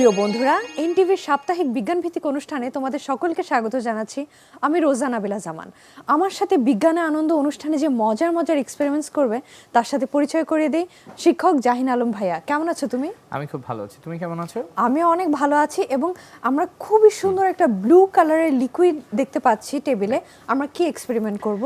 প্রিয় বন্ধুরা, এনটিভির সাপ্তাহিক বিজ্ঞানভিত্তিক অনুষ্ঠানে তোমাদের সকলকে স্বাগত জানাচ্ছি। আমি রোজানা বেলা জামান। আমার সাথে বিজ্ঞানে আনন্দ অনুষ্ঠানে যে মজার মজার এক্সপেরিমেন্টস করবে তার সাথে পরিচয় করিয়ে দেই শিক্ষক জাহিন আলম ভাইয়া। কেমন আছো তুমি? আমি খুব ভালো আছি, তুমি কেমন আছো? আমিও অনেক ভালো আছি এবং আমরা খুবই সুন্দর একটা ব্লু কালারের লিকুইড দেখতে পাচ্ছি টেবিলে। আমরা কি এক্সপেরিমেন্ট করব?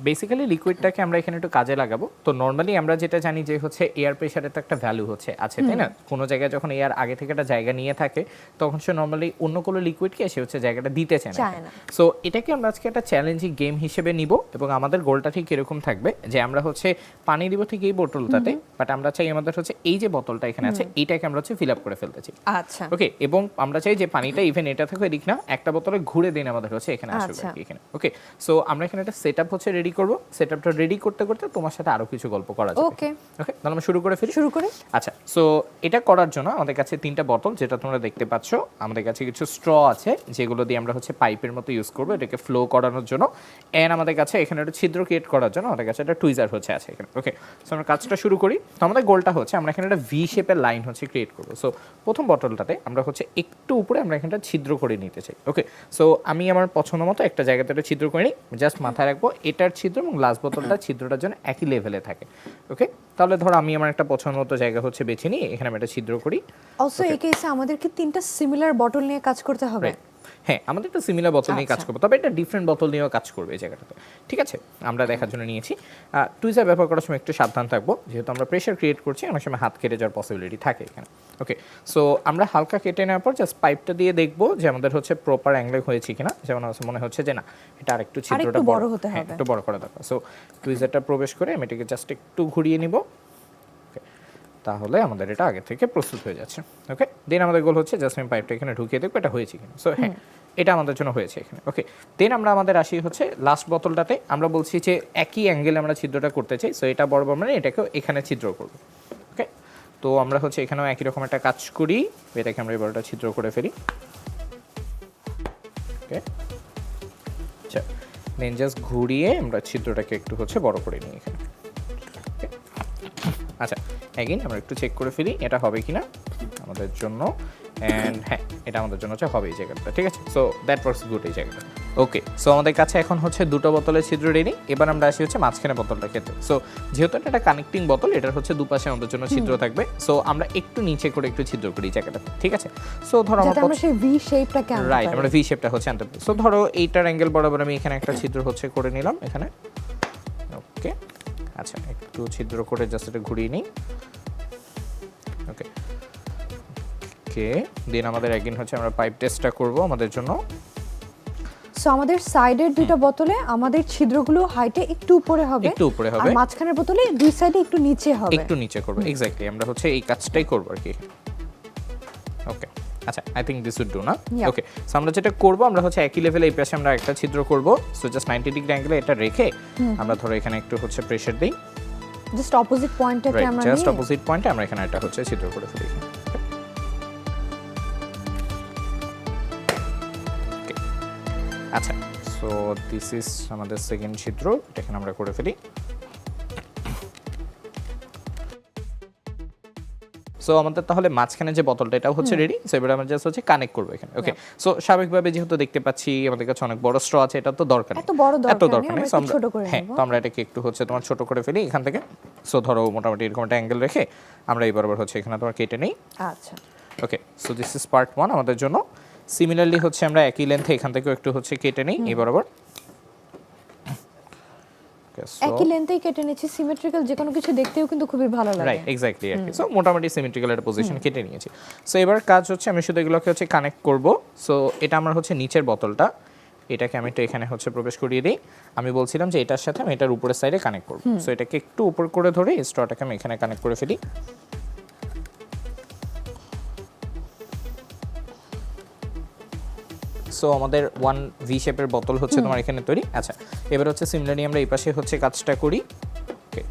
বেসিক্যালি লিকুইডটাকে আমরা এখানে একটু কাজে লাগাবো। তো নর্মালি আমরা যেটা জানি যে হচ্ছে এয়ার প্রেসারের তো একটা ভ্যালু আছে তাই না? কোনো জায়গায় যখন এয়ার আগে থেকে একটা জায়গা নিয়ে থাকে তখন সে নর্মালি অন্য কোনো লিকুইডকে এসে হচ্ছে জায়গাটা দিতে চায় না। সো এটাকে আমরা আজকে একটা চ্যালেঞ্জিং গেম হিসেবে নিব এবং আমাদের গোলটা ঠিক এরকম থাকবে যে আমরা হচ্ছে পানি দিব ঠিক এই বোতলটাতে, বাট আমরা চাই আমাদের হচ্ছে এই যে বোতলটা এখানে আছে এইটাকে আমরা হচ্ছে ফিল আপ করে ফেলতে চাই। আচ্ছা, ওকে, এবং আমরা চাই যে পানিটা ইভেন এটা থেকে এদিক না একটা বোতলে ঘুরে দিন আমাদের হচ্ছে এখানে আসবে এখানে। ওকে, সো আমরা এখানে একটা সেটআপ হচ্ছে রেডি করব। সেটআপটা রেডি করতে করতে তোমার সাথে আরো কিছু গল্প করা যাবে। ওকে ওকে, তাহলে আমরা শুরু করি। আচ্ছা, সো এটা করার জন্য আমাদের কাছে তিনটা বোতল যেটা তোমরা দেখতে পাচ্ছ, আমাদের কাছে কিছু স্ট্র আছে যেগুলো দিয়ে আমরা হচ্ছে পাইপের মতো ইউজ করব এটাকে ফ্লো করানোর জন্য, এন্ড আমাদের কাছে এখানে একটা ছিদ্র ক্রিয়েট করার জন্য আমাদের কাছে একটা টুইজার হচ্ছে আছে এখানে। ওকে, সো আমরা কাজটা শুরু করি। তো আমাদের গোলটা হচ্ছে আমরা এখানে একটা ভি শেপের লাইন হচ্ছে ক্রিয়েট করব। সো প্রথম বোতলটাতে আমরা হচ্ছে একটু উপরে আমরা এখানটা ছিদ্র করে নিতে চাই। ওকে, সো আমি আমার পছন্দ মতো একটা জায়গাতে একটা ছিদ্র করে নিই। জাস্ট মাথায় রাখবো এটার ছিদ্র এবং লাস্ট বোতলটার ছিদ্রটার জন্য একই লেভেলে থাকে। ওকে, তাহলে ধরো আমি আমার একটা পছন্দ মতো জায়গা হচ্ছে বেছে নিই, এখানে আমি একটা ছিদ্র করি। অলসো এই কেসে আমাদেরকে তিনটা সিমিলার বোতল নিয়ে কাজ করতে হবে। হ্যাঁ, আমাদের একটা সিমিলার বোতল নিয়ে কাজ করবো, তবে এটা ডিফারেন্ট বোতল নিয়েও কাজ করবে এই জায়গাটাতে। ঠিক আছে, আমরা দেখার জন্য নিয়েছি। টুইজার ব্যবহার করার সময় একটু সাবধান থাকবো, যেহেতু আমরা প্রেশার ক্রিয়েট করছি অনেক সময় হাত কেটে যাওয়ার পসিবিলিটি থাকে এখানে। ওকে, সো আমরা হালকা কেটে নেওয়ার পর জাস্ট পাইপটা দিয়ে দেখবো যে আমাদের হচ্ছে প্রপার অ্যাঙ্গেল হয়েছে কিনা। যেমন মনে হচ্ছে যে না, এটা আরেকটু ছিদ্রটা বড় হতে হবে, একটু বড় করা দরকার। সো টুইজারটা প্রবেশ করে আমি এটাকে জাস্ট একটু ঘুরিয়ে নিব। তাহলে আমাদের এটা আগে থেকে প্রস্তুত হয়ে যাচ্ছে। ওকে, দেন আমাদের গোল হচ্ছে জাস্ট আমি পাইপটা এখানে ঢুকিয়ে দেখবো এটা হয়েছে কিনা। সো হ্যাঁ, এটা আমাদের জন্য হয়েছে এখানে। ওকে, দেন আমরা আমাদের আসি হচ্ছে লাস্ট বোতলটাতে। আমরা বলছি যে একই অ্যাঙ্গেলে আমরা ছিদ্রটা করতে চাই। সো এটা বরাবর মানে এটাকেও এখানে ছিদ্র করবো। ওকে, তো আমরা হচ্ছে এখানেও একই রকম একটা কাজ করি, এটাকে আমরা এবারটা ছিদ্র করে ফেলি। ওকে, আচ্ছা, দেন জাস্ট ঘুরিয়ে আমরা ছিদ্রটাকে একটু হচ্ছে বড় করে নিই এখানে। আচ্ছা, অ্যাগেন আমরা একটু চেক করে ফেলি এটা হবে কিনা আমাদের জন্য। অ্যান্ড হ্যাঁ, এটা আমাদের জন্য হচ্ছে হবে এই জায়গাটা। ঠিক আছে, সো দ্যাট ওয়ার্কস গুড এই জায়গাটা। ওকে, সো আমাদের কাছে এখন হচ্ছে দুটো বোতলের ছিদ্র রেডি। এবার আমরা আসি হচ্ছে মাঝখানে বোতলটা খেতে। সো যেহেতু এটা একটা কানেক্টিং বোতল, এটার হচ্ছে দুপাশে আমাদের জন্য ছিদ্র থাকবে। সো আমরা একটু নিচে করে একটু ছিদ্র করি এই জায়গাটা। ঠিক আছে, সো ধরো আমরা সেই ভি শেপটাকে আনতে পারি। রাইট, আমরা ভি শেপটা হচ্ছে আনতে পারি। সো ধরো এইটার অ্যাঙ্গেল বরাবর আমি এখানে একটা ছিদ্র হচ্ছে করে নিলাম এখানে। ওকে, আচ্ছা, একটু ছিদ্র করে জাস্ট এটা ঘুরিয়ে নিই। ওকে, ওকে, দেন আমাদের একদিন হচ্ছে আমরা পাইপ টেস্টটা করব আমাদের জন্য। সো আমাদের সাইডের দুটো বোতলে আমাদের ছিদ্রগুলো হাইটে একটু উপরে হবে, আর মাঝখানের বোতলে দুই সাইডে একটু নিচে হবে, একটু নিচে করব। এক্স্যাক্টলি, আমরা হচ্ছে এই কাজটাই করব আর কি। ওকে, আচ্ছা, I think this would do না। ওকে, সো আমরা যেটা করব আমরা হচ্ছে একই লেভেলে এই পাশে আমরা একটা ছিদ্র করব। সো জাস্ট 90 ডিগ্রি অ্যাঙ্গেলে এটা রেখে আমরা ধরো এখানে একটু হচ্ছে প্রেসার দেই। জাস্ট অপোজিট পয়েন্টটাকে আমরা জাস্ট অপোজিট পয়েন্টে আমরা এখানে একটা হচ্ছে ছিদ্র করে ফেলি। ওকে, আচ্ছা, সো দিস ইজ আমাদের সেকেন্ড ছিদ্র, এটা এখানে আমরা করে ফেলি। সো আমাদের তাহলে মাঝখানে যে বোতলটা এটাও হচ্ছে রেডি। সো এবার আমরা জাস্ট হচ্ছে কানেক্ট করব এখানে। ওকে, সো স্বাভাবিকভাবে যেহেতু দেখতে পাচ্ছি আমাদের কাছে অনেক বড় স্ট্র আছে, এটা তো দরকার নেই, এত দরকার নেই। হ্যাঁ, তো আমরা এটাকে একটু হচ্ছে তোমার ছোট করে ফেলি এখান থেকে। সো ধরো মোটামুটি এরকম একটা অ্যাঙ্গেল রেখে আমরা এই বরাবর হচ্ছে এখানে তোমার কেটে নেই। আচ্ছা, ওকে, সো দিস ইজ পার্ট 1 আমাদের জন্য। সিমিলারলি হচ্ছে আমরা একই লেন্থে এখান থেকেও একটু হচ্ছে কেটে নেই এই বরাবর। একই লেন্থেই কেটে নিয়েছি। সিমেট্রিক্যাল যে কোনো কিছু দেখতেও কিন্তু খুবই ভালো লাগে। Right, exactly. সো মোটামুটি সিমেট্রিক্যাল একটা পজিশন কেটে নিয়েছি। সো এবার কাজ হচ্ছে আমি শুধু এগুলোকে হচ্ছে কানেক্ট করব। সো এটা আমার হচ্ছে নিচের বোতলটা, এটাকে আমি একটু এখানে হচ্ছে প্রবেশ করিয়ে দিই। আমি বলছিলাম যে এটার সাথে আমি এটার উপরের সাইডে কানেক্ট করব। সো এটাকে একটু উপর করে ধরে স্ট্রটাকে আমি এখানে কানেক্ট করে ফেলি। সো আমাদের 1 ভি শেপের বোতল হচ্ছে তোমার এখানে তৈরি। আচ্ছা, এবার হচ্ছে সিমিলারলি আমরা এই পাশে হচ্ছে কাজটা করি। ওকে,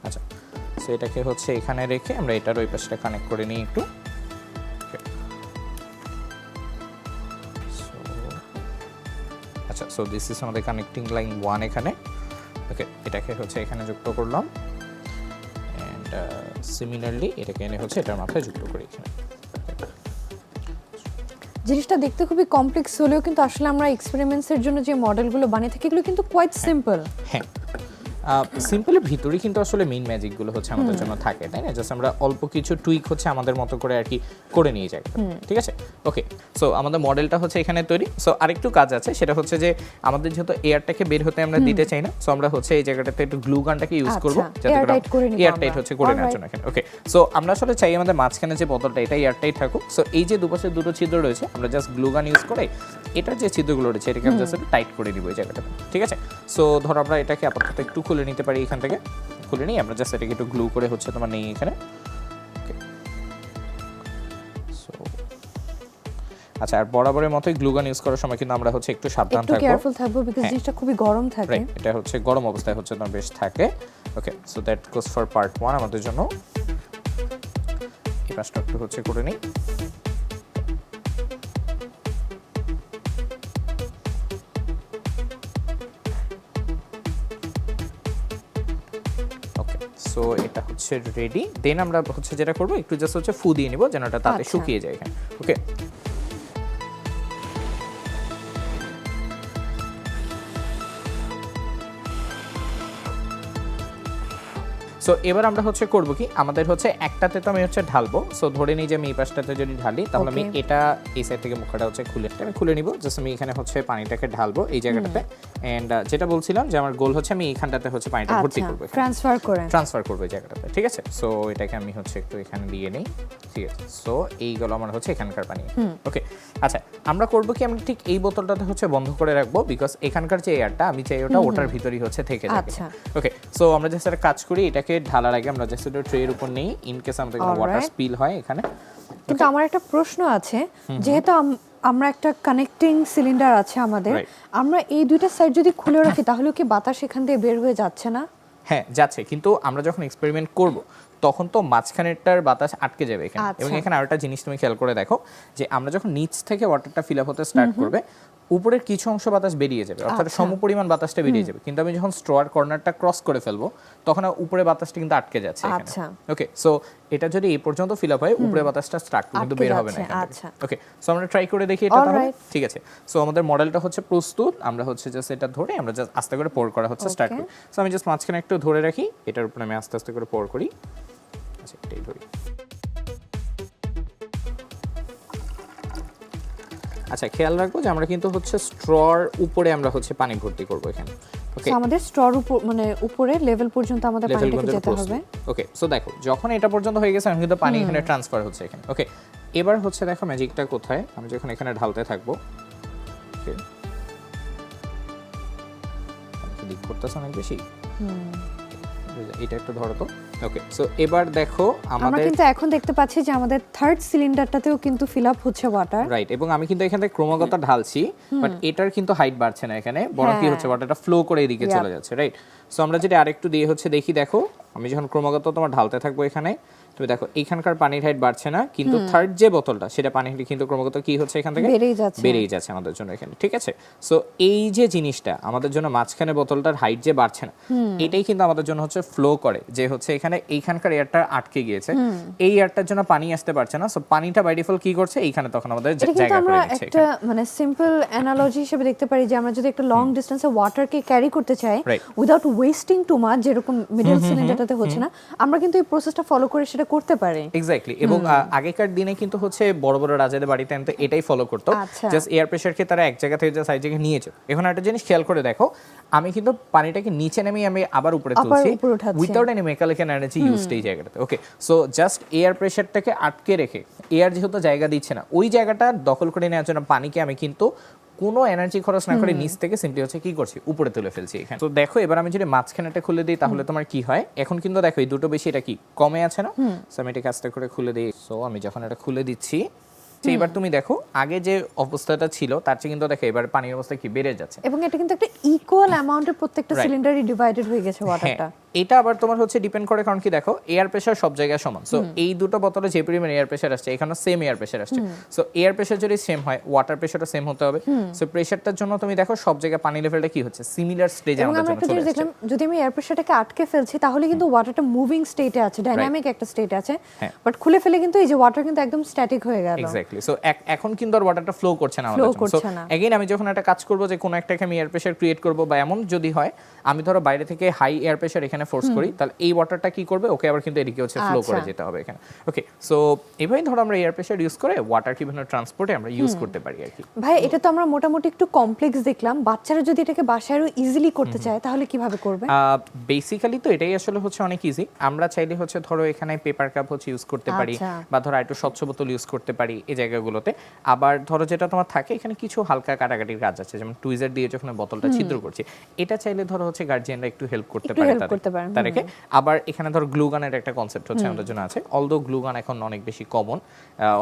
আচ্ছা, সো এটাকে হচ্ছে এখানে রেখে আমরা এটার ওই পাশটা কানেক্ট করে নিই একটু। আচ্ছা, সো দিস ইজ আমাদের কানেক্টিং লাইন 1 এখানে। ওকে, এটাকে হচ্ছে এখানে যুক্ত করলাম। এন্ড সিমিলারলি এটাকে এনে হচ্ছে এটার মাথায় যুক্ত করি এখানে। জিনিসটা দেখতে খুবই কমপ্লেক্স হলেও কিন্তু আসলে আমরা এক্সপেরিমেন্টসের জন্য যে মডেলগুলো বানিয়ে থাকি এগুলো কিন্তু কোয়াইট সিম্পল। হ্যাঁ, সিম্পলের ভিতরেই কিন্তু আসলে মেইন ম্যাজিকগুলো হচ্ছে আমাদের জন্য থাকে, তাই না? জাস্ট আমরা অল্প কিছু টুইক হচ্ছে আমাদের মতো করে আর কি করে নিয়ে যাই, ঠিক আছে? ওকে, সো আমাদের মডেলটা হচ্ছে এখানে তৈরি। সো আরেকটু কাজ আছে, সেটা হচ্ছে যে আমাদের যেহেতু এয়ারটাকে বের হতে আমরা দিতে চাই না, সো আমরা হচ্ছে এই জায়গাটাতে একটু গ্লু গানটাকে ইউজ করব যাতে এয়ার টাইট হচ্ছে করে নেওয়ার জন্য এখানে। ওকে, সো আমরা আসলে চাই আমাদের মাঝখানে যে বোতলটা এটা এয়ার টাইট থাকুক। সো এই যে দুপাশে দুটো ছিদ্র রয়েছে, আমরা জাস্ট গ্লু গান ইউজ করে এটার যে ছিদ্রগুলো রয়েছে এটাকে আমরা জাস্ট টাইট করে দিব এই জায়গাটাতে, ঠিক আছে? সো ধরো আমরা এটাকে আপাতত একটু খুলে নিতে পারি, এখান থেকে খুলে নিই আমরা, জাস্ট এটাকে একটু গ্লু করে হচ্ছে তোমার নেই এখানে। আচ্ছা, আর বরাবরের মতোই গ্লু গান ইউজ করার সময় কিন্তু আমরা হচ্ছে একটু সাবধান থাকবো, একটু কেয়ারফুল থাকবো বিকজ জিনিসটা খুবই গরম থাকে। রাইট, এটা হচ্ছে গরম অবস্থায় হচ্ছে তোমার বেশ থাকে। Okay, so that goes for part 1 আমাদের জন্য। এই পাশটা একটু হচ্ছে করে নিই। সো এটা হচ্ছে রেডি। দেন আমরা হচ্ছে যেটা করব একটু জাস্ট হচ্ছে ফু দিয়ে নিব যেন এটা তাতে শুকিয়ে যায় এখানে। ওকে, সো এবার আমরা হচ্ছে করব কি, আমাদের হচ্ছে একটাতে তো আমি হচ্ছে ঢালবো। সো ধরে নিই যে আমি এই পাশটাতে যদি ঢালি তাহলে আমি এটা এই সাইড থেকে মুখটা হচ্ছে আমি খুলে নিব। জাস্ট আমি এখানে হচ্ছে পানিটাকে ঢালবো এই জায়গাটাতে। এন্ড যেটা বলছিলাম যে আমার গোল হচ্ছে আমি এইখানটাতে হচ্ছে পানিটা ভর্তি করব, ট্রান্সফার করব এই জায়গাটাতে, ঠিক আছে? সো এটাকে আমি হচ্ছে একটু এখানে দিয়ে নেই, ঠিক আছে? সো এইগুলো আমার হচ্ছে এখানকার পানি। ওকে, আচ্ছা, আমরা করব কি, আমরা ঠিক এই বোতলটাতে হচ্ছে বন্ধ করে রাখবো বিকজ এখানকার যে এয়ারটা আমি চাই ওটা ওটার ভিতরই হচ্ছে থেকে যাবে। ওকে, সো আমরা জাস্ট একটা কাজ করি, এটাকে ঢালার আগে আমরা জাস্ট এটা ট্রের উপর নেই ইন কেস আমাদের কোনো ওয়াটার স্পিল হয় এখানে। কিন্তু আমার একটা প্রশ্ন আছে, যেহেতু আমরা একটা কানেক্টিং সিলিন্ডার আছে আমাদের, আমরা এই দুইটা সাইড যদি খুলে রাখি তাহলে কি বাতাস এখান থেকে বের হয়ে যাচ্ছে না? হ্যাঁ, যাচ্ছে, কিন্তু আমরা যখন এক্সপেরিমেন্ট করব তখন তো মাঝখানেরটার বাতাস আটকে যাবে এখানে। এবং এখানে আরেকটা জিনিস তুমি খেয়াল করে দেখো যে আমরা যখন নিচ থেকে ওয়াটারটা ফিল আপ হতে স্টার্ট করবে উপরের কিছু অংশ বাতাস বেরিয়ে যাবে, অর্থাৎ সমপরিমাণ বাতাসটা বেরিয়ে যাবে, কিন্তু আমি যখন স্ট্রয়ার কর্নারটা ক্রস করে ফেলবো তখন উপরে বাতাসটা কিন্তু আটকে যাচ্ছে এখানে। ওকে, সো এটা যদি এই পর্যন্ত ফিল আপ হয় উপরে বাতাসটা স্টার্ট কিন্তু বের হবে না এখান থেকে। ওকে, সো আমরা ট্রাই করে দেখি এটা তাহলে, ঠিক আছে? সো আমাদের মডেলটা হচ্ছে প্রস্তুত, আমরা হচ্ছে জাস্ট এটা ধরে আমরা জাস্ট আস্তে করে পোর করা হচ্ছে স্টার্ট করি। সো আমি জাস্ট মাঝখানে একটু ধরে রাখি, এটার উপরে আমি আস্তে আস্তে করে পোর করি। আচ্ছা, এটাই ধরি। আচ্ছা, খেয়াল রাখবো যে আমরা কিন্তু হচ্ছে স্ট্রর উপরে আমরা হচ্ছে পানি ভর্তি করব এখানে। ওকে, সো আমাদের স্ট্রর মানে উপরে লেভেল পর্যন্ত আমাদের পানিটাকে যেতে হবে। ওকে, সো দেখো যখন এটা পর্যন্ত হয়ে গেছে কিন্তু পানি এখানে ট্রান্সফার হচ্ছে এখানে। ওকে, এবার হচ্ছে দেখো ম্যাজিকটা কোথায়, আমি যখন এখানে ঢালতে থাকবো, ওকে, আমি লিক করতেছ অনেক বেশি, এটা একটু ধরো তো। ওকে, সো এবার দেখো আমরা কিন্তু এখন দেখতে পাচ্ছি যে আমাদের থার্ড সিলিন্ডারটাতেও কিন্তু ফিল আপ হচ্ছে ওয়াটার, রাইট? এবং আমি কিন্তু এখান থেকে ক্রমাগত ঢালছি, বাট এটার কিন্তু হাইট বাড়ছে না এখানে, বরং কি হচ্ছে ওয়াটারটা ফ্লো করে এদিকে চলে যাচ্ছে, রাইট? সো আমরা যদি আরেকটু দিয়ে হচ্ছে দেখি, দেখো আমি যখন ক্রমাগত তোমার ঢালতে থাকবো এখানে, তুমি দেখো এইখানকার পানির হাইট বাড়ছে না, কিন্তু থার্ড যে বোতলটা সেটা পানি কিন্তু ক্রমাগত কি হচ্ছে এখান থেকে বেড়েই যাচ্ছে আমাদের জন্য এখানে, ঠিক আছে? সো এই যে জিনিসটা আমাদের জন্য মাঝখানে বোতলটার হাইট যে বাড়ছে না, এটাই কিন্তু আমাদের জন্য হচ্ছে ফ্লো করে, যে হচ্ছে এখানে এইখানকার এয়ারটা আটকে গিয়েছে, এই এয়ারটার জন্য পানি আসতে পারছে না। সো পানিটা বাই ডিফল্ট কি করছে এইখানে তখন আমাদের জায়গা করে নিচ্ছে। একটা মানে সিম্পল অ্যানালজি হিসেবে দেখতে পারি যে আমরা যদি একটা লং ডিসটেন্সে ওয়াটারকে ক্যারি করতে চাই উইদাউট ওয়েস্টিং টু মাচ, যেরকম মিডল সিলিন্ডারটাতে হচ্ছে না, আমরা কিন্তু এই প্রসেসটা ফলো করে সেটা করতে পারি। এক্স্যাক্টলি, এবং আগেকার দিনে কিন্তু হচ্ছে বড় বড় রাজাদের বাড়িতে আনতে এটাই ফলো করতো, জাস্ট এয়ার প্রেসারকে তারা এক জায়গা থেকে জাস্ট আরেক জায়গায় নিয়ে যেত। এখন একটা জিনিস খেয়াল করে দেখো, আমি কিন্তু পানিটাকে নিচে নামিয়ে আমি আবার উপরে তুলছি without any mechanical energy used এই জায়গাটাতে। ওকে, সো জাস্ট এয়ার প্রেসারটাকে আটকে রেখে এয়ার যেহেতু জায়গা দিচ্ছে না, ওই জায়গাটা দখল করে নেওয়ার জন্য পানিকে আমি কিন্তু কোনো এনার্জি খরচ না করে নিচ থেকে সিম্পলি হচ্ছে কি করছি উপরে তুলে ফেলছি এখানে। তো দেখো এবার আমি যদি মাঝখানেটা খুলে দিই তাহলে তোমার কি হয়, এখন কিন্তু দেখো এই দুটো বেশি এটা কি কমে আছে না? সো আমি এটাকে আস্তে করে খুলে দিই। সো আমি যখন এটা খুলে দিচ্ছি, এবার তুমি দেখো আগে যে অবস্থাটা ছিল তার চেয়ে কিন্তু দেখো এবার পানির অবস্থা কি বেড়ে যাচ্ছে, এবং এটা কিন্তু একটা ইকুয়াল অ্যামাউন্টে প্রত্যেকটা সিলিন্ডারই ডিভাইডেড হয়ে গেছে ওয়াটারটা। এটা আবার তোমার হচ্ছে ডিপেন্ড করে, কারণ কি দেখো এয়ার প্রেসার সব জায়গায় সমান। সো এই দুটো বোতলে যে পরিমাণ এয়ার প্রেসার আসছে এখানে সেম এয়ার প্রেসার আসছে। সো এয়ার প্রেসার যদি সেম হয় ওয়াটার প্রেসারও সেম হতে হবে। সো প্রেসারটার জন্য তুমি দেখো সব জায়গায় পানি লেভেলটা কি হচ্ছে, সিমিলার স্টেজে এবং আমাদের আমরা জন্য একটা চলে জিনিস আসছে। দেখলাম, যদি আমি এয়ার প্রেসারটাকে আটকে ফেলছি তাহলে কিন্তু ওয়াটারটা মুভিং স্টেটে আছে, ডাইনামিক একটা স্টেটে আছে, হ্যাঁ। বাট খুলে ফেলে কিন্তু এই যে ওয়াটার কিন্তু একদম স্ট্যাটিক হয়ে গেল। এক্স্যাক্টলি। সো এখন কিন্তু আর ওয়াটারটা ফ্লো করছে না আমাদের Flow জন্য। সো করছে না। এগেইন আমি যখন একটা কাজ করব যে কোনো একটাকে আমি এয়ার প্রেসার ক্রিয়েট করব, বা এমন যদি হয় আমি ধরো বাইরে থেকে হাই এয়ার প্রেসার এখানে ফোর্স করি, তাহলে এই ওয়াটারটা কি করবে, ওকে আবার কিন্তু এদিকে হচ্ছে ফ্লো করে আচ্ছা। যেতে হবে এখানে। ওকে, সো এইভাবেই ধরো আমরা এয়ার প্রেসার ইউজ করে ওয়াটার বিভিন্ন ট্রান্সপোর্টে আমরা ইউজ করতে পারি আর কি। ভাই এটা তো আমরা মোটামুটি একটু কমপ্লেক্স দেখলাম, বাচ্চারা যদি এটাকে বাসায় আরো ইজিলি করতে চায় তাহলে কিভাবে করবে? বেসিক্যালি তো এটাই আসলে হচ্ছে অনেক ইজি। আমরা চাইলে হচ্ছে ধরো এখানে পেপার কাপ হচ্ছে ইউজ করতে পারি, আচ্ছা। বা ধরো একটু স্বচ্ছ বোতল ইউজ করতে পারি এই জায়গাগুলোতে। আবার ধরো যেটা তোমার থাকে এখানে কিছু হালকা কাটাকাটির কাজ আছে, যেমন টুইজার দিয়ে যখন বোতলটা ছিদ্র করছি, এটা চাইলে ধরো হচ্ছে গার্জিয়ানরা একটু হেল্প করতে একটু পারে help করতে পারেন, তাদেরকে। আবার এখানে ধরো গ্লু গানের একটা কনসেপ্ট হচ্ছে আমাদের জন্য আছে, অলদো গ্লু গান এখন অনেক বেশি কমন,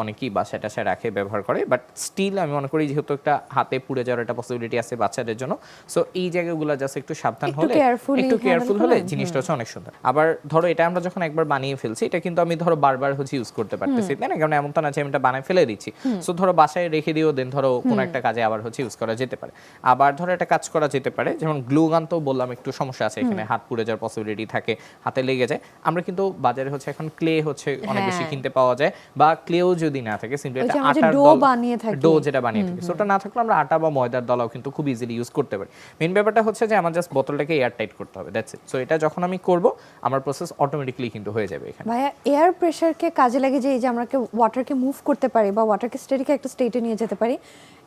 অনেকেই বাসায় টাসায় রাখে ব্যবহার করে, বাট স্টিল আমি মনে করি যেহেতু একটা হাতে পুড়ে যাওয়ার একটা পসিবিলিটি আছে বাচ্চাদের জন্য, সো এই জায়গাগুলো জাস্ট একটু সাবধান একটু হলে, carefully একটু কেয়ারফুল handle হলে করলে, জিনিসটা হচ্ছে অনেক সুন্দর। আবার ধরো এটা আমরা যখন একবার বানিয়ে ফেলছি, এটা কিন্তু আমি ধরো বারবার হচ্ছে ইউজ করতে পারতেছি, তাই না? কারণ এমন তো না যে আমি এটা বানায় ফেলে দিচ্ছি। সো ধরো বাসায় রেখে দিও, দেন ধরো কোনো একটা কাজে আবার হচ্ছে ইউজ করা যেতে পারে। আবার ধরো একটা কাজ করা যেতে পারে, যেমন গ্লু গান তো বললাম একটু সমস্যা আছে এখানে, হাত পুড়ে যাওয়ার পসিবিলিটি থাকে, হাতে লেগে যায়। আমরা কিন্তু বাজারে হচ্ছে এখন ক্লে হচ্ছে অনেক বেশি হ্যাঁ। কিনতে পাওয়া যায়, বা ক্লেও যদি না থাকে সিম্পলি ওই যে একটা আমরা যে আটার ডো দল, বানিয়ে থাকি। ডো যেটা বানিয়ে থাকি, সো ওটা না থাকলে আমরা আটা বা ময়দার দলাও কিন্তু খুব ইজিলি ইউজ করতে পারি। মেইন ব্যাপারটা হচ্ছে যে আমার জাস্ট বোতলটাকে এয়ার টাইট করতে হবে, দ্যাটস ইট। সো এটা যখন আমি করব আমার প্রসেস অটোমেটিক্যালি কিন্তু হয়ে যাবে এখানে। ভাইয়া এয়ার প্রেসারকে কাজে লাগে যে এই যে আমরা ওয়াটারকে মুভ করতে পারি বা ওয়াটারকে স্টেডিকে একটা স্টেটে নিয়ে যেতে পারি,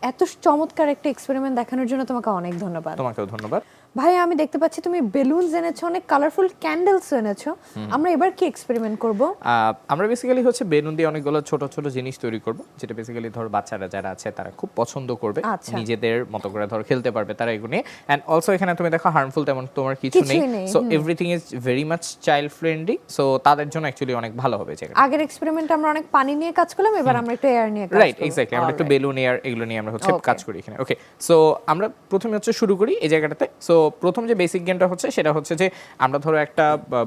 এত চমৎকার একটা এক্সপেরিমেন্ট দেখানোর জন্য তোমাকে অনেক ধন্যবাদ। তোমাকেও ধন্যবাদ। ভাইয়া আমি দেখতে পাচ্ছি তুমি বেলুনস এনেছো, অনেক কালারফুল ক্যান্ডেলস এনেছো, আমরা এবার কি এক্সপেরিমেন্ট করব? আমরা বেসিক্যালি হচ্ছে বেলুন দিয়ে অনেকগুলো ছোট ছোট জিনিস তৈরি করব, যেটা বেসিক্যালি ধর বাচ্চারা যারা আছে তারা খুব পছন্দ করবে, আচ্ছা। নিজেদের মতো করে ধর খেলতে পারবে তারা এগুলো নিয়ে। এন্ড অলসো এখানে তুমি দেখো হার্মফুল তেমন তোমার কিছু নেই, কিছুই নেই, so everything is very much child friendly, so তাদের জন্য অ্যাকচুয়ালি অনেক ভালো হবে জায়গা। আগের এক্সপেরিমেন্টে আমরা অনেক পানি নিয়ে কাজ করলাম, এবার আমরা একটু এয়ার নিয়ে কাজ রাইট, করব। এক্স্যাক্টলি। আমরা একটু Alright. বেলুন এয়ার এগুলো নিয়ে আমরা হচ্ছে Okay. কাজ করি এখানে। ওকে, সো আমরা প্রথমে হচ্ছে শুরু করি এই জায়গাটাতে। সো প্রথম যে বেসিক গেমটা হচ্ছে সেটা হচ্ছে যে আমরা ধরো একটা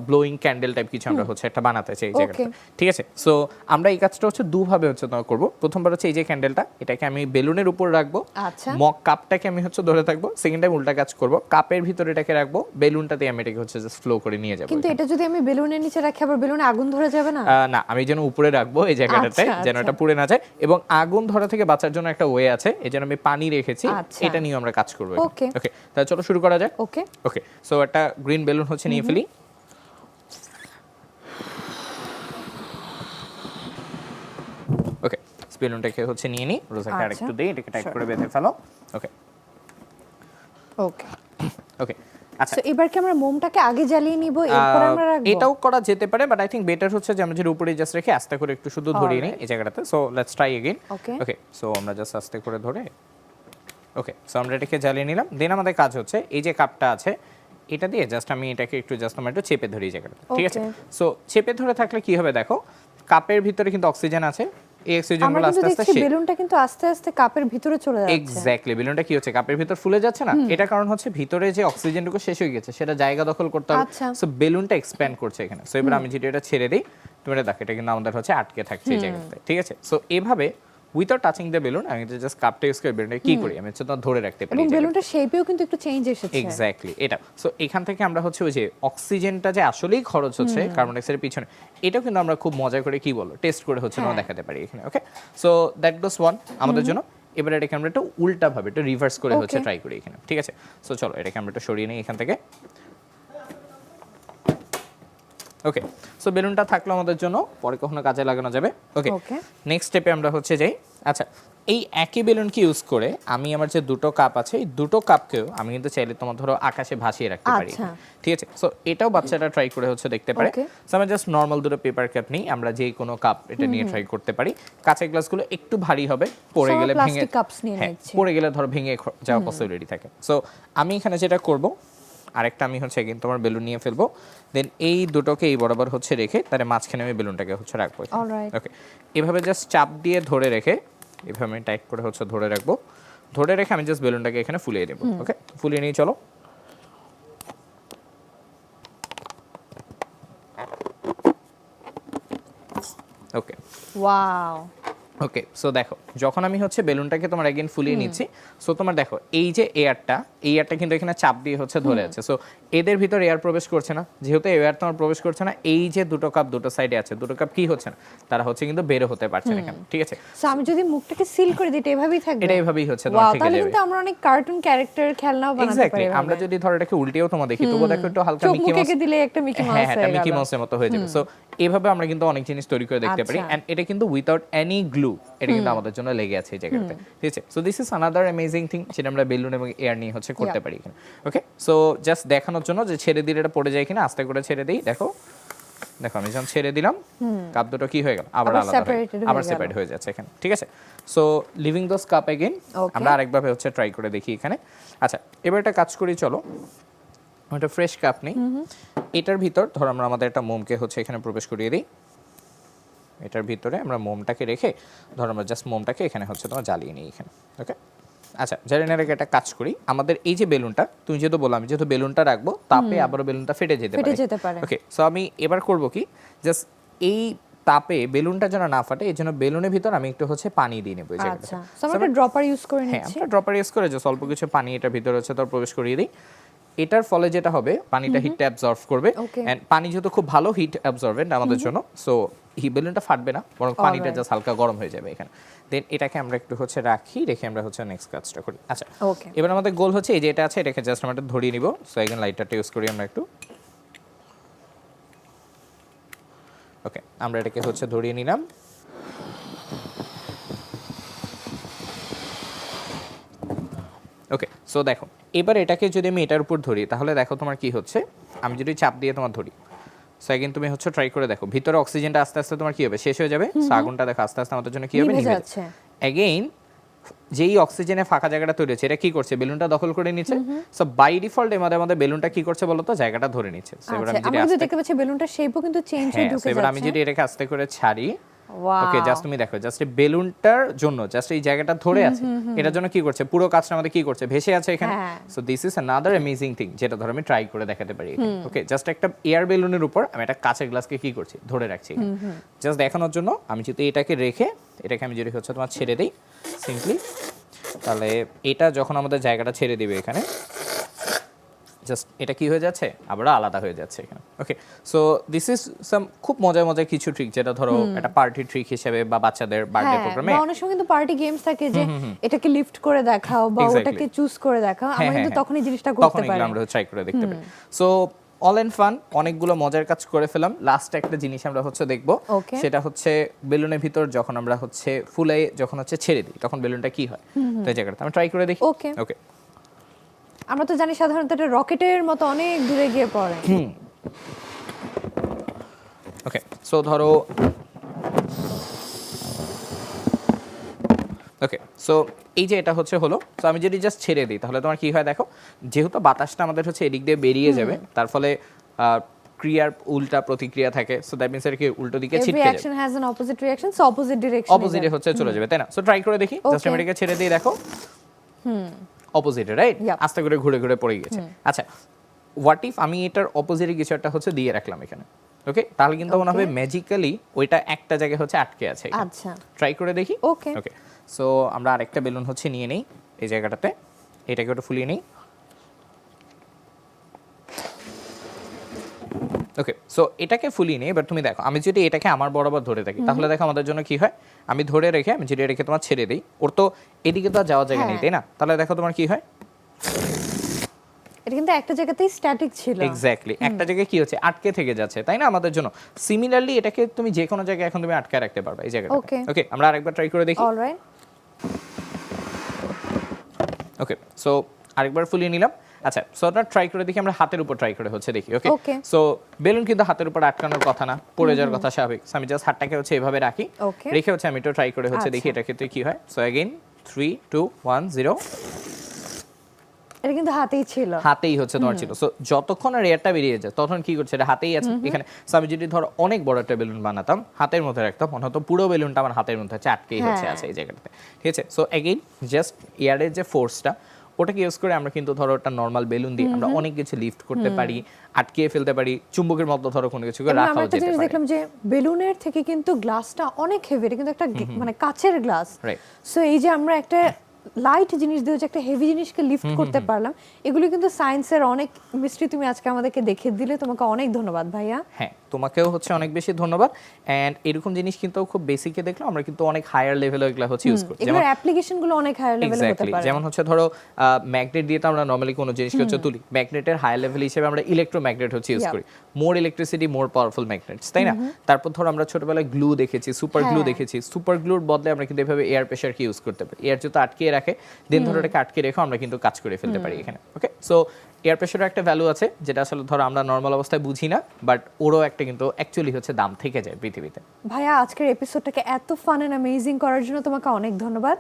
ব্লোয়িং ক্যান্ডেল টাইপ কিছু আমরা হচ্ছে একটা বানাতে চাই এই জায়গাটাতে, ঠিক আছে? সো আমরা এই কাজটা হচ্ছে দুভাবে হচ্ছে তোমার করব। প্রথমবার হচ্ছে এই যে ক্যান্ডেলটা, এটাকে আমি বেলুনের উপর রাখবো, আচ্ছা। মগ কাপটাকে আমি হচ্ছে ধরে থাকবো, সেকেন্ড টাইম উল্টা কাজ করব, কাপের ভিতরে এটাকে রাখবো, বেলুনটাতে আমি এটাকে হচ্ছে জাস্ট ফ্লো করে নিয়ে যাবো। কিন্তু এটা যদি আমি বেলুনের নিচে রাখি আবার বেলুনে আগুন ধরে যাবে না? না, আমি যেন উপরে রাখবো এই জায়গাটাতে, আচ্ছা, যেন আচ্ছা। এটা পুড়ে না যায়, এবং আগুন ধরা থেকে বাঁচার জন্য একটা ওয়ে আছে, এই জন্য আমি পানি রেখেছি, আচ্ছা। এটা নিয়ে আমরা কাজ করবো। Okay. ওকে, তাহলে চলো শুরু করা যাক। ওকে। ওকে, সো একটা গ্রিন বেলুন হচ্ছে নিয়ে ফেলি। ওকে, বেলুনটাকে হচ্ছে নিয়ে নিই, রোজাকে আচ্ছা। আরেকটু দেই, এটাকে টাইট Sure. করে বেঁধে ফেলো। ওকে ওকে। ওকে, আচ্ছা। সো এবার কি আমরা মোমটাকে আগে জ্বালিয়ে নিব এরপর আমরা রাখবো? এটাও করা যেতে পারে, বাট আই থিংক বেটার হচ্ছে যে আমরা যেটা উপরে জাস্ট রেখে আস্তে করে একটু শুধু ধরিয়ে নিই Alright. এই জায়গাটাতে। So let's try again. Okay. Okay, so আমরা জাস্ট আস্তে করে ধরে, ওকে, সো আমরা এটাকে জ্বালিয়ে নিলাম। দেন আমাদের কাজ হচ্ছে এই যে কাপটা আছে এটা দিয়ে জাস্ট আমি এটাকে একটু জাস্ট আমরা একটু চেপে ধরি এই জায়গাটা, ঠিক আছে? Okay. সো চেপে ধরে থাকলে কি হবে দেখো, কাপের ভিতরে কিন্তু অক্সিজেন আছে, এই আমরা অক্সিজেনগুলো কিন্তু আস্তে আস্তে দেখছি বেলুনটা কিন্তু আস্তে আস্তে কাপের ভিতরে চলে যাচ্ছে। এক্স্যাক্টলি, বেলুনটা কি হচ্ছে কাপের ভিতর ফুলে যাচ্ছে না, এটা কারণ হচ্ছে ভিতরে যে অক্সিজেনটুকু শেষ হয়ে গেছে সেটা জায়গা দখল করতে হবে। আচ্ছা। সো বেলুনটা এক্সপ্যান্ড করছে এখানে। সো এবার আমি যদি এটা ছেড়ে দিই, তুমি এটা দেখো এটা কিন্তু আমাদের হচ্ছে আটকে থাকছে এই জায়গাতে, ঠিক আছে? সো এভাবে উইথাউট টাচিং দ্য বেলুন আমি জাস্ট কাপটা ইউজ করে বেলুনটা কি করি, আমি হচ্ছে তো ধরে রাখতে পারি এবং এই জায়গাটাতে। বেলুনটার শেপেও কিন্তু একটু চেঞ্জ এসেছে। এক্স্যাক্টলি এটা। সো এখান থেকে আমরা হচ্ছে ওই যে অক্সিজেনটা যে আসলেই খরচ হচ্ছে কার্বন ডাইঅক্সাইডের পিছনে, এটাও কিন্তু আমরা খুব মজা করে কি বলো টেস্ট করে হচ্ছে না দেখাতে পারি এখানে। ওকে, সো দ্যাট গোস ওয়ান আমাদের জন্য। এবারে এটাকে আমরা একটু উল্টা ভাবে একটু রিভার্স করে হচ্ছে Okay. ট্রাই করি এখানে, ঠিক আছে? সো চলো এটাকে আমরা একটু সরিয়ে নিই এখান থেকে। ওকে, সো বেলুনটা থাকলো আমাদের জন্য, পরে কখনো কাজে লাগানো যাবে। ওকে, Okay. নেক্সট স্টেপে আমরা হচ্ছে যাই। আচ্ছা, এই একই বেলুনকে ইউজ করে আমি আমার যে দুটো কাপ আছে এই দুটো কাপকেও আমি কিন্তু চাইলে তোমার ধরো আকাশে ভাসিয়ে রাখতে পারি, আচ্ছা। ঠিক আছে? সো এটাও বাচ্চারা ট্রাই করে হচ্ছে দেখতে পারে। Okay. সো আমরা জাস্ট নর্মাল দুটো পেপার কাপ নিই, আমরা যে কোনো কাপ এটা নিয়ে ট্রাই করতে পারি। কাঁচের গ্লাসগুলো একটু ভারী হবে, পড়ে So আমরা গেলে ভেঙে, plastic cups নিয়ে হ্যাঁ, নিচ্ছি। পড়ে গেলে ধরো ভেঙে যাওয়ার পসিবিলিটি থাকে। সো আমি এখানে যেটা করব, আরেকটা আমি হচ্ছে কিন্তু তোমার বেলুন নিয়ে ফেলবো, দেন এই দুটোকে এই বরাবর হচ্ছে রেখে তার মাঝখানে আমি বেলুনটাকে হচ্ছে রাখবো। Alright. ওকে, এভাবে জাস্ট চাপ দিয়ে ধরে রেখে এভাবে আমি টাইট করে হচ্ছে ধরে রাখবো, ধরে রেখে আমি জাস্ট বেলুনটাকে এখানে ফুলিয়ে দেবো। ওকে, ফুলিয়ে নিয়ে চলো। ওকে ওয়াও, ওকে, সো দেখো যখন আমি হচ্ছে বেলুনটাকে তোমার এগেইন ফুলিয়ে নিচ্ছি, সো তোমার দেখো এই যে এয়ারটা কিন্তু এখানে চাপ দিয়ে হচ্ছে ধরে আছে, সো এদের ভিতর এয়ার প্রবেশ করছে না, যেহেতু এয়ার তোমার প্রবেশ করছে না, এই যে দুটো কাপ দুটো সাইডে আছে, দুটো কাপ কি হচ্ছে না, তারা হচ্ছে কিন্তু বের হতে পারছে না এখানে, ঠিক আছে? সো আমি যদি মুখটাকে সিল করে দিই এটা এভাবেই থাকবে? এটা এভাবেই হচ্ছে তোমার ওয়াও, থেকে তাহলে যাবে। কিন্তু আমরা অনেক কার্টুন ক্যারেক্টার খেলনাও বানাতে পারি এক্স্যাক্টলি, এভাবে। আমরা যদি ধরো এটাকে উল্টেও তোমার দেখি, তবুও দেখো একটু হালকা চোখ মিকি মুখে মাউস, দিলে একটা মিকি হ্যাঁ মাউস হ্যাঁ, হয়ে মিকি গেল। মাউসের মতো হয়ে যাবে। সো এইভাবে আমরা কিন্তু অনেক জিনিস তৈরি করে দেখতে পারি, আচ্ছা। এন্ড এটা কিন্তু উইদাউট এনি গ্লু, এটা কিন্তু আমাদের জন্য লেগে আছে এই জায়গাটাতে, ঠিক আছে? So this is another amazing thing, যেটা আমরা বেলুন এবং এয়ার নিয়ে হচ্ছে করতে পারি এখানে। ওকে, সো জাস্ট দেখানোর জন্য যে ছেড়ে দিলে এটা পড়ে যায় কিনা, আস্তে করে ছেড়ে দিই, দেখো দেখো আমি যখন ছেড়ে দিলাম কাপ দুটো কি হয়ে গেল, আবার আবার আলাদা separated হয়ে আবার গেল। সেপারেট হয়ে যাচ্ছে এখানে, ঠিক আছে? So living those cup again Okay. আমরা আরেকভাবে হচ্ছে ট্রাই করে দেখি এখানে। আচ্ছা, এবার একটা কাজ করি, চলো একটা ফ্রেশ কাপ নেই, এটার ভিতর ধরো আমরা আমাদের একটা মোমকে হচ্ছে এখানে প্রবেশ করিয়ে দিই, এটার ভিতরে আমরা মোমটাকে রেখে ধরো আমরা জাস্ট মোমটাকে এখানে হচ্ছে তোমার জ্বালিয়ে নিই এখানে। ওকে, আচ্ছা, জ্বালিয়ে রেখে একটা কাজ করি, আমাদের এই যে বেলুনটা তুমি যেহেতু বললাম, যেহেতু বেলুনটা রাখবো তাপে আবারও বেলুনটা ফেটে যেতে পারে। ওকে, সো আমি এবার করব কি, জাস্ট এই তাপে বেলুনটা যেন না ফাটে এই জন্য বেলুনের ভিতর আমি একটু হচ্ছে পানি দিয়ে নেবো এই জায়গাটাতে। আচ্ছা, সো আমরা একটা ড্রপার ইউজ করে হ্যাঁ, নিচ্ছি। আমরা ড্রপার ইউজ করে যে অল্প কিছু পানি এটার ভিতরে হচ্ছে তোর প্রবেশ করিয়ে দিই, এটার ফলে যেটা হবে পানিটা হিটটা অ্যাবজর্ব করবে, Okay. এন্ড পানি যেহেতু খুব ভালো হিট অ্যাবজর্বেন্ট আমাদের জন্য, সো এই বেলুনটা ফাটবে না, বরং পানিটা Alright. জাস্ট হালকা গরম হয়ে যাবে এখানে। দেন এটাকে আমরা একটু হচ্ছে রাখি, রেখে আমরা হচ্ছে নেক্সট কাজটা করি। আচ্ছা, ওকে, এবার আমাদের গোল হচ্ছে এই যে এটা আছে, এটাকে জাস্ট আমরা একটু ধরিয়ে নিব। সো এখানে লাইটারটা ইউজ করি আমরা একটু। ওকে, আমরা এটাকে হচ্ছে ধরিয়ে নিলাম। ওকে, সো দেখো এবার এটাকে যদি আমি এটার উপর ধরি তাহলে দেখো তোমার কি হচ্ছে, আমি যদি চাপ দিয়ে তোমার ধরি, সো এগেইন তুমি হচ্ছে ট্রাই করে দেখো, ভিতরে অক্সিজেনটা আস্তে আস্তে তোমার কি হবে, শেষ হয়ে যাবে। সো আগুনটা দেখো আস্তে আস্তে আমাদের জন্য কি হবে, নিভে নিভে যাচ্ছে। যাচ্ছে। এগেইন যেই অক্সিজেনের ফাঁকা জায়গাটা তৈরি হচ্ছে, এটা কি করছে, বেলুনটা দখল করে নিচ্ছে। সো বাই ডিফল্ট আমাদের বেলুনটা কি করছে বলতো, জায়গাটা ধরে নিচ্ছে। সো এবার আচ্ছা, আমি যদি আমরা কিন্তু আস্তে, দেখতে পাচ্ছি বেলুনটার শেপও কিন্তু চেঞ্জ হয়ে হ্যাঁ, ঢুকে সো এবার আমি যাচ্ছে। যদি এটাকে আস্তে করে ছাড়ি, ওয়াও, ওকে, জাস্ট তুমি দেখো, জাস্ট এই বেলুনটার জন্য জাস্ট এই জায়গাটা ধরে আছে, এটার জন্য কি করছে, পুরো কাজটা আমাদের কি করছে, ভেসে আছে এখানে। হ্যাঁ। So this is another amazing thing, যেটা ধরো আমি ট্রাই করে দেখাতে পারি। ওকে, জাস্ট একটা এয়ার বেলুনের উপর আমি একটা কাঁচের গ্লাসকে কি করছি, ধরে রাখছি জাস্ট দেখানোর জন্য। আমি যদি এটাকে রেখে এটাকে আমি যদি হচ্ছে তোমার ছেড়ে দিই সিম্পলি, তাহলে এটা যখন আমাদের জায়গাটা ছেড়ে দিবে এখানে, জাস্ট এটা কি হয়ে যাচ্ছে, আবার আলাদা হয়ে যাচ্ছে এখানে। ওকে, সো দিস ইজ সাম খুব মজার মজার কিছু ট্রিক, যেটা ধরো একটা পার্টি ট্রিক হিসেবে বা বাচ্চাদের বার্থডে হ্যাঁ, প্রোগ্রামে। বা অনেক সময় কিন্তু পার্টি গেমস থাকে যে এটাকে লিফট করে দেখাও বা Exactly. ওটাকে চুজ করে দেখাও, আমরা হ্যাঁ, কিন্তু হ্যাঁ, তখনই জিনিসটা তখন করতে এগুলো পারি। আমরা ট্রাই করে দেখতে পারি। সো অল এন্ড ফান, অনেকগুলো মজার কাজ করে ফেলাম। লাস্ট একটা জিনিস আমরা হচ্ছে দেখবো, Okay. সেটা হচ্ছে বেলুনের ভিতর যখন আমরা হচ্ছে ফুলে যখন হচ্ছে ছেড়ে দিই তখন বেলুনটা কি হয়, তো এই জায়গাটা আমি ট্রাই করে দেখি। Okay. ওকে, আমরা তো জানি সাধারণত এটা রকেটের মতো অনেক দূরে গিয়ে পড়ে। ওকে, সো ধরো, ওকে, সো এই যে এটা হচ্ছে হলো, তো আমি যদি জাস্ট ছেড়ে দিই তাহলে তোমার কি হয় দেখো, যেহেতু বাতাসটা আমাদের হচ্ছে এদিক দিয়ে বেরিয়ে যাবে, তার ফলে ক্রিয়ার উল্টা প্রতিক্রিয়া থাকে, সো দ্যাট মিন্স এর কি উল্টো দিকে এভরি ছিটকে যাবে, action has an opposite reaction, so opposite direction. অপোজিটে হচ্ছে চলে যাবে, তাই না? সো ট্রাই করে দেখি, জাস্ট Okay. আমি এটাকে ছেড়ে দিয়ে দেখো, অপোজিটে, রাইট? Yep. আস্তে করে ঘুরে ঘুরে পড়ে গেছে। আচ্ছা, হোয়াট ইফ আমি এটার অপোজিটে কিছু একটা হচ্ছে দিয়ে রাখলাম এখানে, ওকে, তাহলে কিন্তু মনে হবে ম্যাজিক্যালি ওইটা একটা জায়গায় হচ্ছে আটকে আছে। আচ্ছা, ট্রাই করে দেখি। ওকে, ওকে, সো আমরা আরেকটা বেলুন হচ্ছে নিয়ে নেই এই জায়গাটাতে, এটাকে একটু ফুলিয়ে নিই। ওকে, সো এটাকে ফুলিয়ে নিই। এবার তুমি দেখো, আমি যদি এটাকে আমার বরাবর ধরে থাকি তাহলে দেখো আমাদের জন্য কি হয়, আমি ধরে রেখে আমি যদি এটাকে তোমার ছেড়ে দিই, ওর তো এদিকে তো আর যাওয়ার জায়গা নেই, হ্যাঁ। তাই না? তাহলে দেখো তোমার কি হয়, এটা কিন্তু একটা জায়গাতেই স্ট্যাটিক ছিল। এক্স্যাক্টলি একটা জায়গায় কি হচ্ছে, আটকে থেকে যাচ্ছে, তাই না? আমাদের জন্য সিমিলারলি এটাকে তুমি যে কোনো জায়গায় এখন তুমি আটকে রাখতে পারবে এই জায়গাটা। Okay. ওকে, আমরা আরেকবার ট্রাই করে দেখি। অলরাইট, ওকে, সো আরেকবার ফুলিয়ে নিলাম। আচ্ছা, সো আমরা ট্রাই করে দেখি, আমরা হাতের উপর ট্রাই করে হচ্ছে দেখি। ওকে, Okay. সো বেলুন কিন্তু হাতের উপর আটকানোর কথা না, পড়ে যাওয়ার কথা স্বাভাবিক। So, আমি জাস্ট হাতটাকে হচ্ছে এভাবে রাখি, Okay. রেখে হচ্ছে আমি একটু ট্রাই করে হচ্ছে দেখি আচ্ছা। এটা ক্ষেত্রে কি হয়। সো अगेन 3 2 1 0, এটা কিন্তু হাতেই ছিল। হাতেই হচ্ছে তোমার ছিল। সো যতক্ষণ আর এয়ারটা বেরিয়ে যায় তখন কি করছে, এটা হাতেই আছে এখানে। সো আমি যদি ধরো অনেক বড় একটা বেলুন বানাতাম, হাতের মধ্যে রাখতাম, মনে হতো পুরো বেলুনটা আমার হাতের মধ্যে হচ্ছে আটকেই হচ্ছে হ্যাঁ। আছে এই জায়গাটাতে, ঠিক আছে? সো अगेन জাস্ট এয়ারের যে ফোর্সটা ওটাকে ইউজ করে আমরা কিন্তু ধরো একটা নর্মাল বেলুন দিয়ে আমরা অনেক কিছু লিফট করতে পারি, আটকিয়ে ফেলতে পারি, চুম্বকের মতো ধরো কোনো কিছু করে এবং আমরা রাখাও একটা যেতে জিনিস পারে। দেখলাম যে বেলুনের থেকে কিন্তু গ্লাসটা অনেক হেভি, এটা কিন্তু একটা মানে কাচের গ্লাস। Right. সো এই যে আমরা একটা লাইট জিনিস দিয়ে যে একটা হেভি জিনিসকে লিফট করতে পারলাম, এগুলো কিন্তু সায়েন্সের অনেক মিস্ট্রি তুমি আজকে আমাদেরকে দেখিয়ে দিলে, তোমাকে অনেক ধন্যবাদ ভাইয়া। হ্যাঁ, তোমাকেও হচ্ছে অনেক বেশি ধন্যবাদ। এন্ড এরকম জিনিস কিন্তু খুব বেসিকে দেখলাম, আমরা কিন্তু অনেক হায়ার লেভেলে এগুলো হচ্ছে ইউজ করি। এগুলোর অ্যাপ্লিকেশন গুলো অনেক হায়ার লেভেলে হতে এক্স্যাক্টলি, পারে। যেমন হচ্ছে ধরো ম্যাগনেট দিয়ে তো আমরা নরমালি কোনো জিনিসকে হচ্ছে তুলি, ম্যাগনেটের হায়ার লেভেল হিসেবে আমরা ইলেকট্রোম্যাগনেট হচ্ছে ইউজ Yeah. করি, মোর ইলেকট্রিসিটি মোর পাওয়ারফুল ম্যাগনেটস, তাই না? তারপর ধরো আমরা ছোটবেলায় গ্লু দেখেছি, সুপার গ্লু হ্যাঁ। দেখেছি, সুপার গ্লুর বদলে আমরা কিন্তু এভাবে এয়ার প্রেশারকে ইউজ করতে পারি। এয়ার যত আটকিয়ে রাখে দেন ধরো এটাকে আটকে রেখে আমরা কিন্তু কাজ করে ফেলতে পারি এখানে। ওকে, সো এয়ার প্রেশারের একটা ভ্যালু আছে যেটা আসলে ধরো আমরা নর্মাল অবস্থায় বুঝি না, বাট ওরও একটা কিন্তু অ্যাকচুয়ালি হচ্ছে দাম থেকে যায় পৃথিবীতে। ভাইয়া আজকের এপিসোডটাকে এত ফান এন্ড অ্যামেজিং করার জন্য তোমাকে অনেক ধন্যবাদ।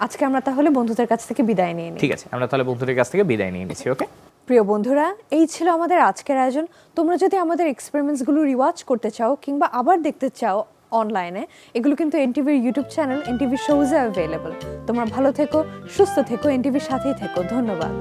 আজকে আমরা তাহলে বন্ধুদের কাছ থেকে বিদায় নিয়ে নিই। ঠিক আছে, আমরা তাহলে বন্ধুদের কাছ থেকে বিদায় নিয়ে নিচ্ছি। ওকে, প্রিয় বন্ধুরা, এই ছিল আমাদের আজকের আয়োজন। তোমরা যদি আমাদের এক্সপেরিমেন্টসগুলো রিওয়াচ করতে চাও কিংবা আবার দেখতে চাও অনলাইনে, এগুলো কিন্তু এনটিভির ইউটিউব চ্যানেল এনটিভি শোজে অ্যাভেলেবল। তোমরা ভালো থেকো, সুস্থ থেকো, এনটিভির সাথেই থেকো। ধন্যবাদ।